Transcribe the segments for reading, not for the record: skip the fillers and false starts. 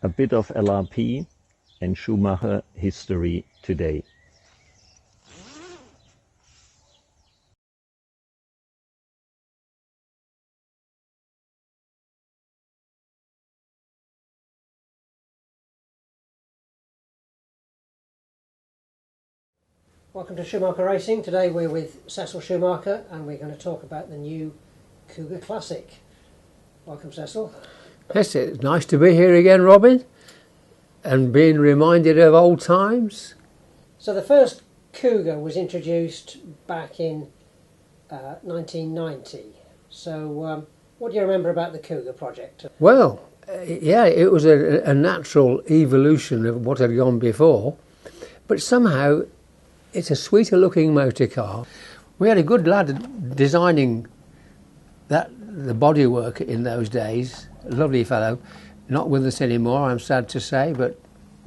a bit of LRP and Schumacher history today. Welcome to Schumacher Racing. Today we're with Cecil Schumacher and we're going to talk about the new COUGAR Classic. Welcome, Cecil. Yes, it's nice to be here again, Robin, and being reminded of old times. So the first COUGAR was introduced back in 1990. So what do you remember about the COUGAR project? Well, yeah, it was a natural evolution of what had gone before, but somehow it's a sweeter looking motor car. We had a good lad designing the bodywork in those days, a lovely fellow, not with us anymore, I'm sad to say, but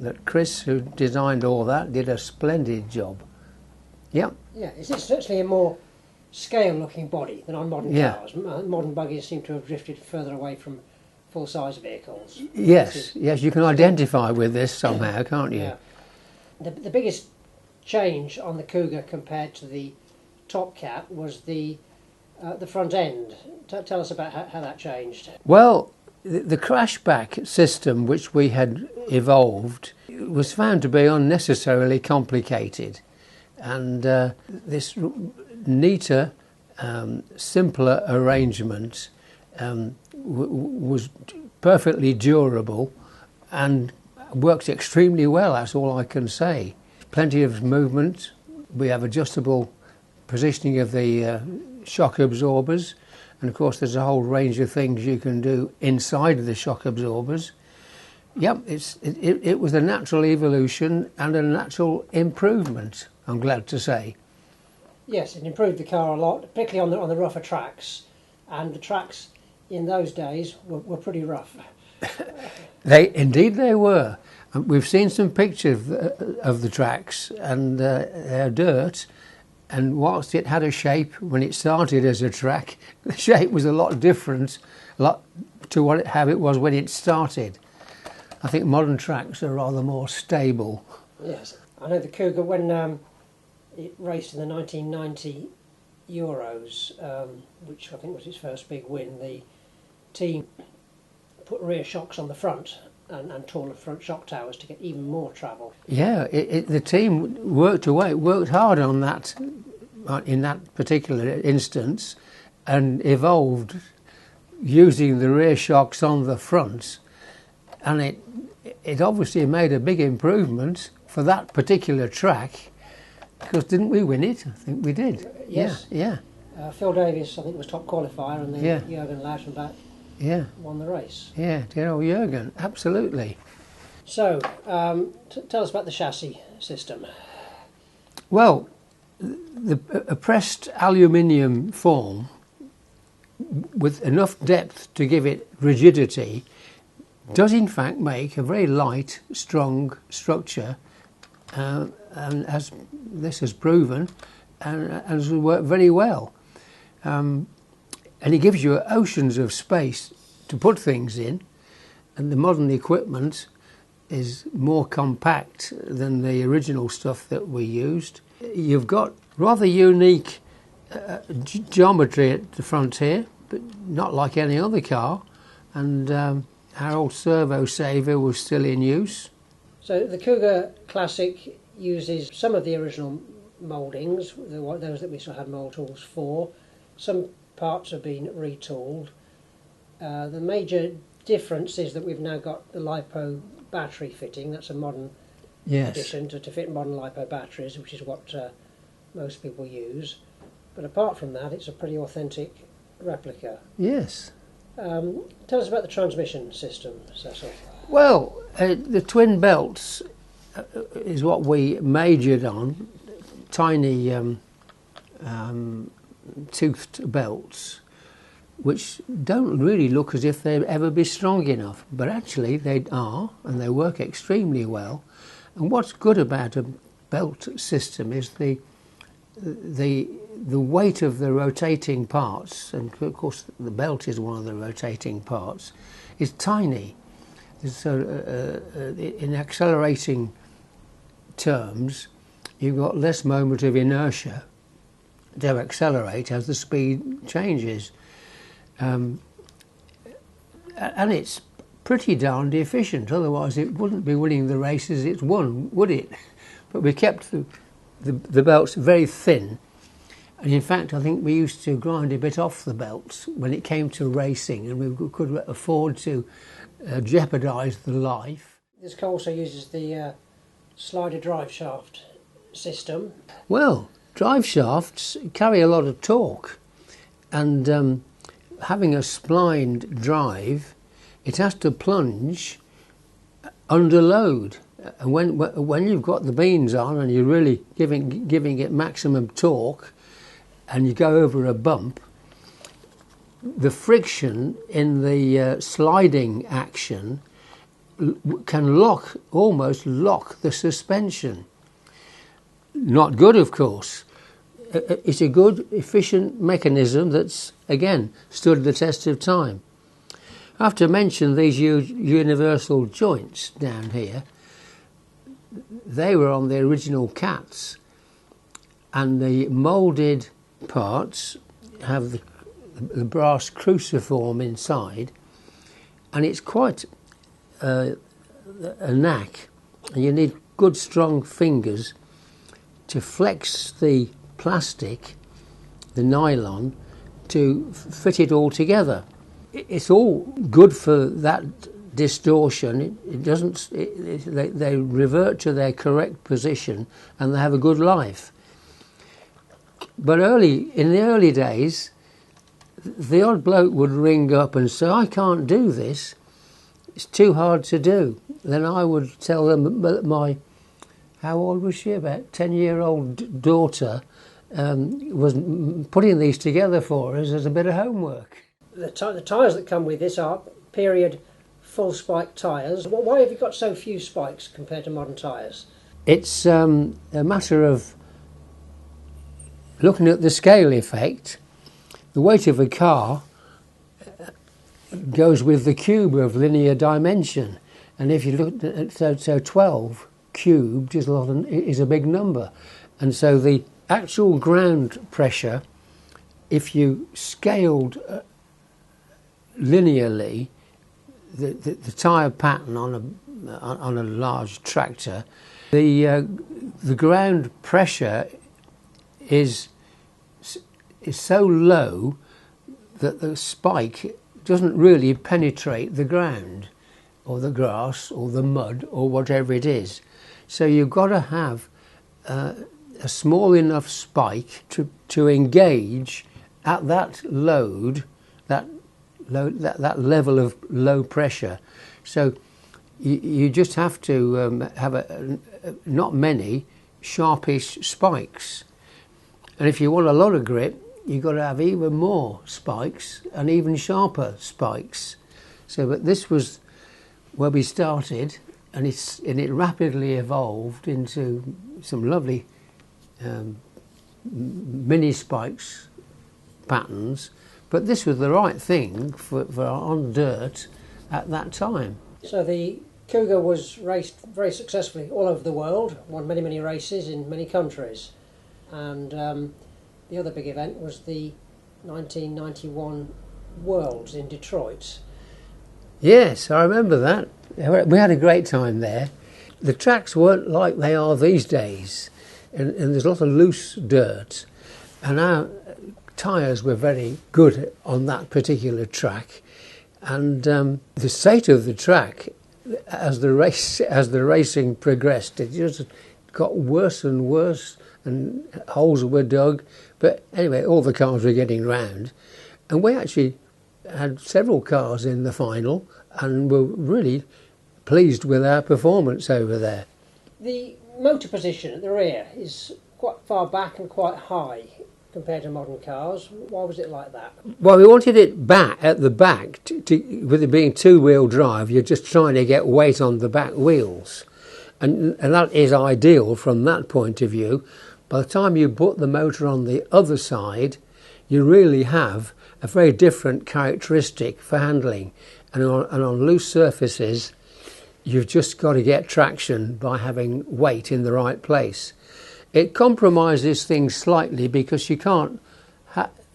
that Chris, who designed all that, did a splendid job. Yeah. Yeah, it's certainly a more scale looking body than on modern cars. Modern buggies seem to have drifted further away from full size vehicles. Yes, you can identify with this somehow, can't you? Yeah. The biggest change on the COUGAR compared to the Top Cat was the front end. Tell us about how that changed. Well, the crashback system which we had evolved was found to be unnecessarily complicated, and this neater, simpler arrangement was perfectly durable and worked extremely well, that's all I can say. Plenty of movement. We have adjustable positioning of the shock absorbers, and of course there's a whole range of things you can do inside of the shock absorbers. Yep, it was a natural evolution and a natural improvement, I'm glad to say. Yes, it improved the car a lot, particularly on the rougher tracks, and the tracks in those days were pretty rough. Indeed they were. We've seen some pictures of the tracks, and they're dirt, and whilst it had a shape when it started as a track, the shape was a lot different to how it was when it started. I think modern tracks are rather more stable. Yes, I know the COUGAR, when it raced in the 1990 Euros, which I think was its first big win, the team put rear shocks on the front and taller front shock towers to get even more travel. Yeah, the team worked hard on that, in that particular instance, and evolved using the rear shocks on the front, and it obviously made a big improvement for that particular track, because didn't we win it? I think we did. Yes. Yeah. Phil Davis, I think, was top qualifier, and then Jurgen Lautenbach won the race. Yeah, dear old Jurgen, absolutely. So, tell us about the chassis system. Well, a pressed aluminium form with enough depth to give it rigidity does in fact make a very light, strong structure, and as this has proven, and has worked very well. And it gives you oceans of space to put things in, and the modern equipment is more compact than the original stuff that we used. You've got rather unique geometry at the front here, but not like any other car, and our old servo saver was still in use. So the COUGAR Classic uses some of the original mouldings, those that we still had mould tools for. Some parts have been retooled. The major difference is that we've now got the lipo battery fitting. That's a modern addition to fit modern lipo batteries, which is what most people use. But apart from that, it's a pretty authentic replica. Yes. Tell us about the transmission system, Cecil. Well, the twin belts is what we majored on. Tiny toothed belts, which don't really look as if they'd ever be strong enough, but actually they are, and they work extremely well. And what's good about a belt system is the weight of the rotating parts, and of course the belt is one of the rotating parts, is tiny. So, in accelerating terms, you've got less moment of inertia to accelerate as the speed changes. And it's pretty darned efficient, otherwise it wouldn't be winning the races it's won, would it? But we kept the belts very thin, and in fact I think we used to grind a bit off the belts when it came to racing, and we could afford to jeopardise the life. This car also uses the slider driveshaft system. Well, driveshafts carry a lot of torque, and having a splined drive, it has to plunge under load. And when you've got the beans on and you're really giving it maximum torque, and you go over a bump, the friction in the sliding action can almost lock the suspension. Not good, of course. It's a good, efficient mechanism that's, again, stood the test of time. I have to mention these universal joints down here. They were on the original cats, and the moulded parts have the brass cruciform inside, and it's quite a knack, and you need good strong fingers to flex the plastic, the nylon, to fit it all together. It's all good for that distortion. It doesn't. They revert to their correct position, and they have a good life. But in the early days, the odd bloke would ring up and say, "I can't do this. It's too hard to do." Then I would tell them that how old was she? About 10-year-old daughter was putting these together for us as a bit of homework. The tyres that come with this are period full spike tyres. Why have you got so few spikes compared to modern tyres? It's a matter of looking at the scale effect. The weight of a car goes with the cube of linear dimension, and if you look at so 12 cubed is a big number, and so the actual ground pressure, if you scaled linearly the tyre pattern on a large tractor, the ground pressure is so low that the spike doesn't really penetrate the ground or the grass or the mud or whatever it is. So you've got to have a small enough spike to engage at that load, that level of low pressure. So you just have to have not many sharpish spikes. And if you want a lot of grip, you've got to have even more spikes and even sharper spikes. But this was where we started, and it rapidly evolved into some lovely mini spikes patterns. But this was the right thing for on dirt at that time. So the Cougar was raced very successfully all over the world, won many races in many countries. And the other big event was the 1991 Worlds in Detroit. Yes, I remember that. We had a great time there. The tracks weren't like they are these days, and there's a lot of loose dirt, and our tyres were very good on that particular track, and the state of the track as the racing progressed, it just got worse and worse, and holes were dug. But anyway, all the cars were getting round, and we actually had several cars in the final and were really pleased with our performance over there. The motor position at the rear is quite far back and quite high compared to modern cars. Why was it like that? Well, we wanted it back at the back. With it being two-wheel drive, you're just trying to get weight on the back wheels. And that is ideal from that point of view. By the time you put the motor on the other side, you really have a very different characteristic for handling. And on loose surfaces, you've just got to get traction by having weight in the right place. It compromises things slightly because you can't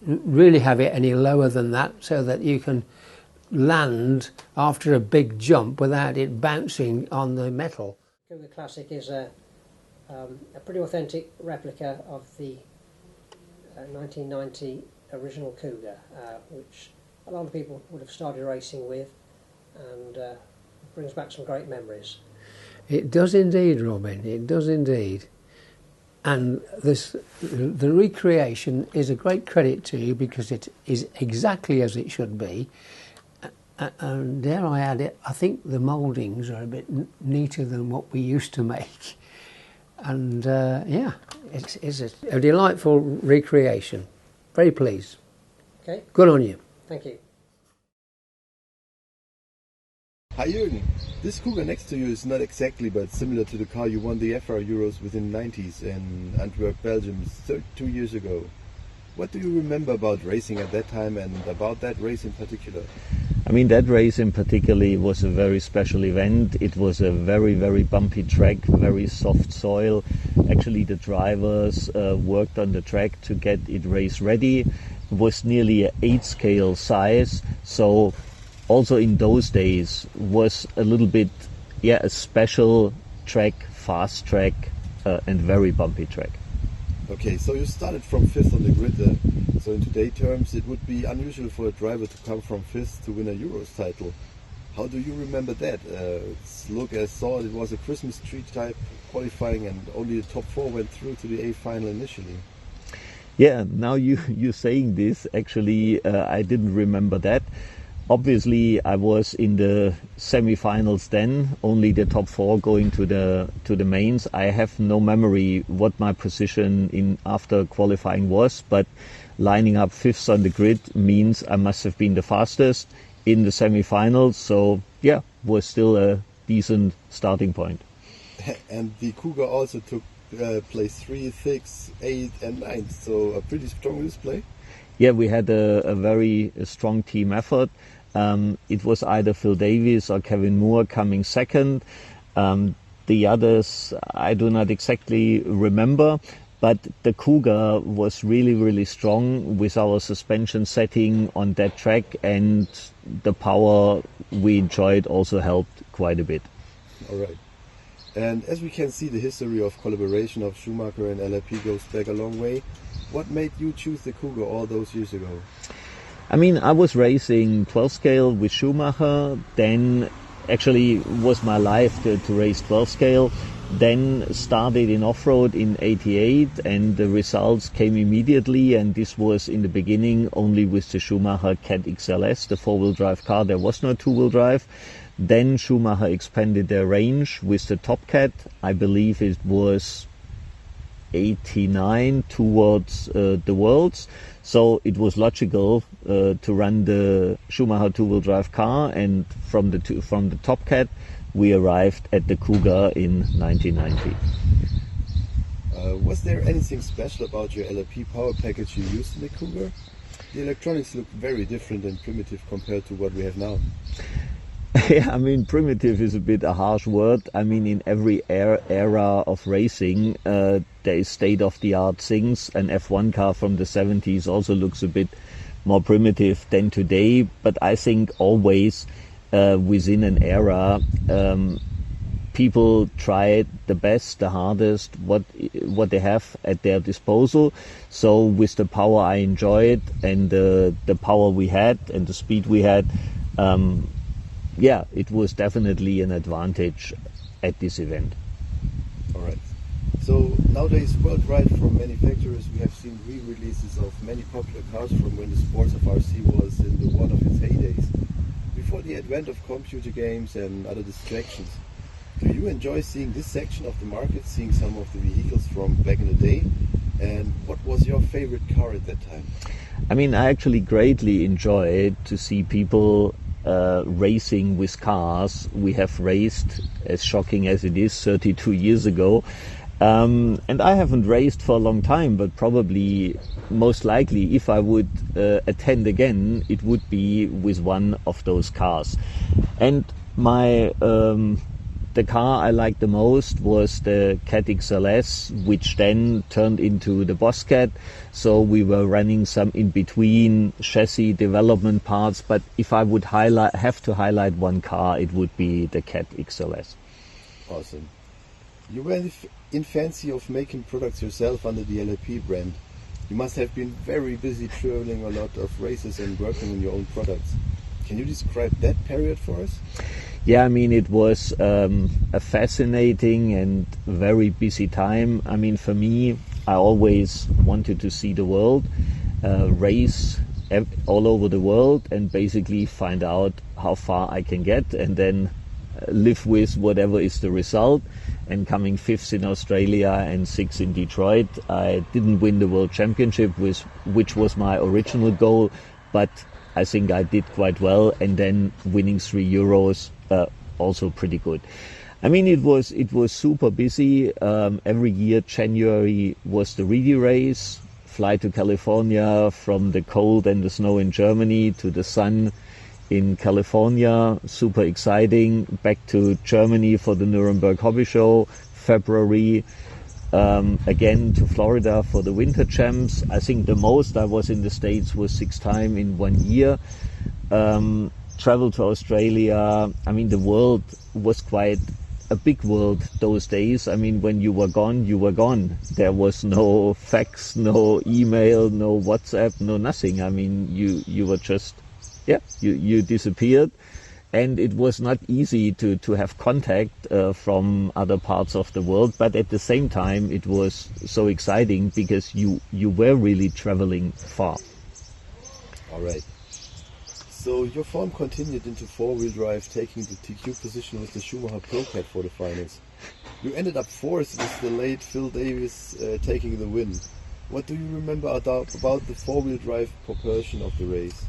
really have it any lower than that, so that you can land after a big jump without it bouncing on the metal. COUGAR Classic is a pretty authentic replica of the 1990 original COUGAR, which a lot of people would have started racing with, and brings back some great memories. It does indeed, Robin, it does indeed. And the recreation is a great credit to you, because it is exactly as it should be. And dare I add it, I think the mouldings are a bit neater than what we used to make. And yeah, it's a delightful recreation. Very pleased. Okay. Good on you. Thank you. Hi Jurgen, this COUGAR next to you is not exactly but similar to the car you won the FR Euros within the 90s in Antwerp, Belgium 2 years ago. What do you remember about racing at that time and about that race in particular? I mean, that race in particular was a very special event. It was a very, very bumpy track, very soft soil. Actually, the drivers worked on the track to get it race ready. It was nearly an 8-scale size, so also in those days was a little bit, yeah, a special track, fast track, and very bumpy track. Okay, so you started from 5th on the grid. So in today's terms, it would be unusual for a driver to come from 5th to win a Euros title. How do you remember that? Look, I saw it was a Christmas tree type qualifying, and only the top 4 went through to the A final initially. Yeah, now you saying this, actually, I didn't remember that. Obviously, I was in the semi-finals then, only the top 4 going to the mains. I have no memory what my position in after qualifying was, but lining up 5th on the grid means I must have been the fastest in the semi-finals. So yeah, was still a decent starting point. And the COUGAR also took place 3, 6, 8 and 9, so a pretty strong display. Yeah, we had a very strong team effort. It was either Phil Davies or Kevin Moore coming second. The others I do not exactly remember, but the COUGAR was really, really strong with our suspension setting on that track, and the power we enjoyed also helped quite a bit. All right. And as we can see, the history of collaboration of Schumacher and LRP goes back a long way. What made you choose the COUGAR all those years ago? I mean, I was racing 12 scale with Schumacher, then actually was my life to race 12 scale, then started in off-road in 88, and the results came immediately, and this was in the beginning only with the Schumacher Cat XLS, the 4-wheel drive car. There was no 2-wheel drive. Then Schumacher expanded their range with the Top Cat. I believe it was 89 towards the Worlds. So it was logical to run the Schumacher 2-wheel drive car, and from the Top Cat we arrived at the COUGAR in 1990. Was there anything special about your LRP power package you used in the COUGAR? The electronics look very different and primitive compared to what we have now. Yeah, I mean, primitive is a bit a harsh word. I mean, in every era of racing, there is state-of-the-art things. An F1 car from the 70s also looks a bit more primitive than today. But I think always within an era, people try the best, the hardest, what they have at their disposal. So with the power I enjoyed and the power we had and the speed we had, yeah, it was definitely an advantage at this event. All right. So nowadays, worldwide from manufacturers, we have seen re-releases of many popular cars from when the sports of RC was in the one of its heydays. Before the advent of computer games and other distractions, do you enjoy seeing this section of the market, seeing some of the vehicles from back in the day? And what was your favorite car at that time? I mean, I actually greatly enjoyed to see people racing with cars. We have raced, as shocking as it is, 32 years ago. And I haven't raced for a long time, but probably, most likely, if I would attend again, it would be with one of those cars. And my the car I liked the most was the Cat XLS, which then turned into the Boss Cat. So we were running some in-between chassis development parts. But if I would have to highlight one car, it would be the Cat XLS. Awesome. You were in fancy of making products yourself under the LAP brand. You must have been very busy traveling a lot of races and working on your own products. Can you describe that period for us? Yeah, I mean, it was a fascinating and very busy time. I mean, for me, I always wanted to see the world, race all over the world, and basically find out how far I can get, and then live with whatever is the result. And coming 5th in Australia and 6th in Detroit, I didn't win the World Championship, which was my original goal, but I think I did quite well. And then winning 3 Euros, also pretty good. I mean, it was super busy. Every year, January was the Reedy race. Fly to California from the cold and the snow in Germany to the sun in California, super exciting. Back to Germany for the Nuremberg Hobby Show, February. Again to Florida for the Winter Champs. I think the most I was in the States was 6 times in 1 year. Travel to Australia. I mean, the world was quite a big world those days. I mean, when you were gone, you were gone. There was no fax, no email, no WhatsApp, no nothing. I mean, you were just, you disappeared, and it was not easy to have contact from other parts of the world. But at the same time, it was so exciting because you were really traveling far. All right. So your form continued into 4-wheel drive, taking the TQ position with the Schumacher Cat for the finals. You ended up 4th with the late Phil Davis taking the win. What do you remember about the 4-wheel drive propulsion of the race?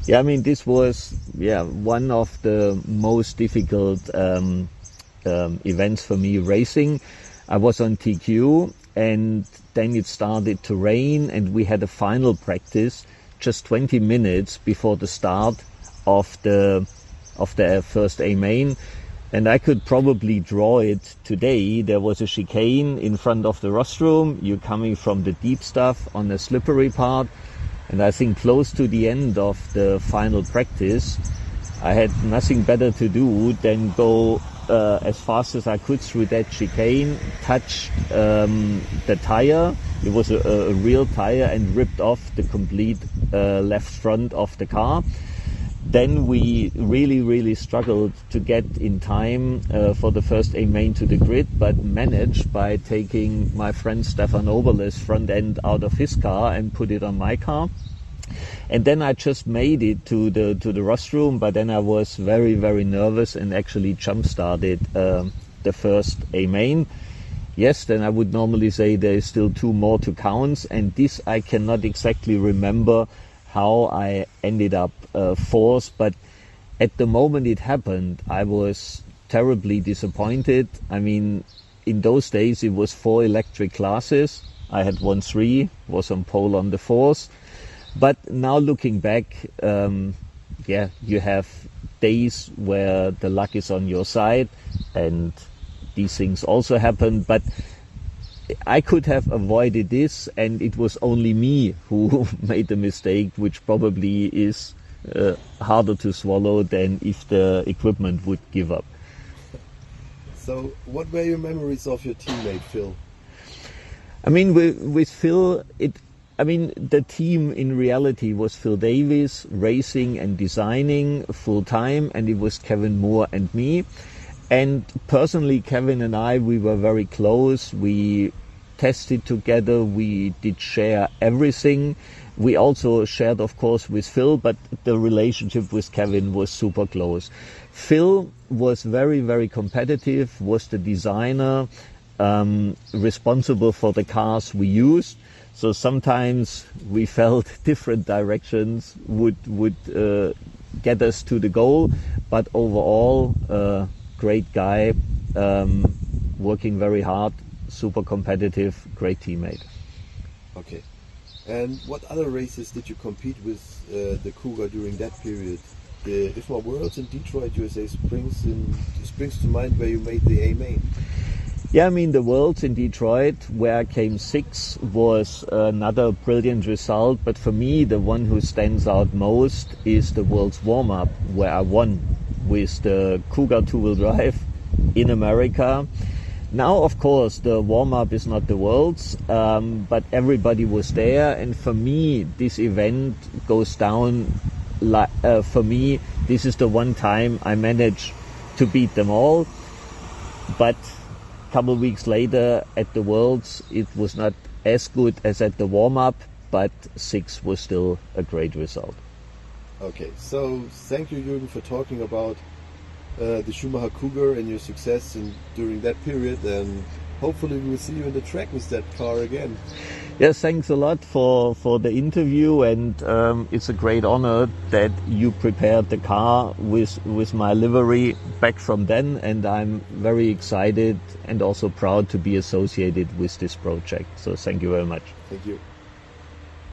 Yeah, I mean, this was one of the most difficult events for me racing. I was on TQ, and then it started to rain, and we had a final practice just 20 minutes before the start of the first A main. And I could probably draw it today. There was a chicane in front of the rostrum. You're coming from the deep stuff on the slippery part. And I think close to the end of the final practice, I had nothing better to do than go as fast as I could through that chicane, touched the tire. It was a real tire, and ripped off the complete left front of the car. Then we really struggled to get in time for the first A main to the grid, but managed by taking my friend Stefan Oberle's front end out of his car and put it on my car. And then I just made it to the rostrum, but then I was very nervous and actually jump started the first A main. Yes, then I would normally say there is still 2 more to count, and this I cannot exactly remember how I ended up 4th, but at the moment it happened, I was terribly disappointed. I mean, in those days it was 4 electric classes. I had won 3, was on pole on the 4th. But now looking back, you have days where the luck is on your side, and these things also happen. But I could have avoided this, and it was only me who made the mistake, which probably is harder to swallow than if the equipment would give up. So what were your memories of your teammate, Phil? I mean, with Phil, the team in reality was Phil Davis, racing and designing full time, and it was Kevin Moore and me. And personally, Kevin and I, we were very close. We tested together. We did share everything. We also shared, of course, with Phil, but the relationship with Kevin was super close. Phil was very competitive, was the designer, responsible for the cars we used. So sometimes we felt different directions would get us to the goal, but overall, great guy, working very hard, super competitive, great teammate. Okay. And what other races did you compete with the Cougar during that period? The IFMA Worlds in Detroit, USA springs to mind where you made the A main. Yeah, I mean, the Worlds in Detroit, where I came 6th, was another brilliant result. But for me, the one who stands out most is the Worlds warm-up, where I won with the COUGAR two-wheel drive in America. Now, of course, the warm-up is not the Worlds, but everybody was there. And for me, this event goes down, for me, this is the one time I managed to beat them all. But couple of weeks later at the Worlds, it was not as good as at the warm-up, but 6 was still a great result. Okay, so thank you, Jurgen, for talking about the Schumacher COUGAR and your success during that period, and hopefully we will see you in the track with that car again. Yes, thanks a lot for the interview, and it's a great honor that you prepared the car with my livery back from then, and I'm very excited and also proud to be associated with this project. So thank you very much. Thank you.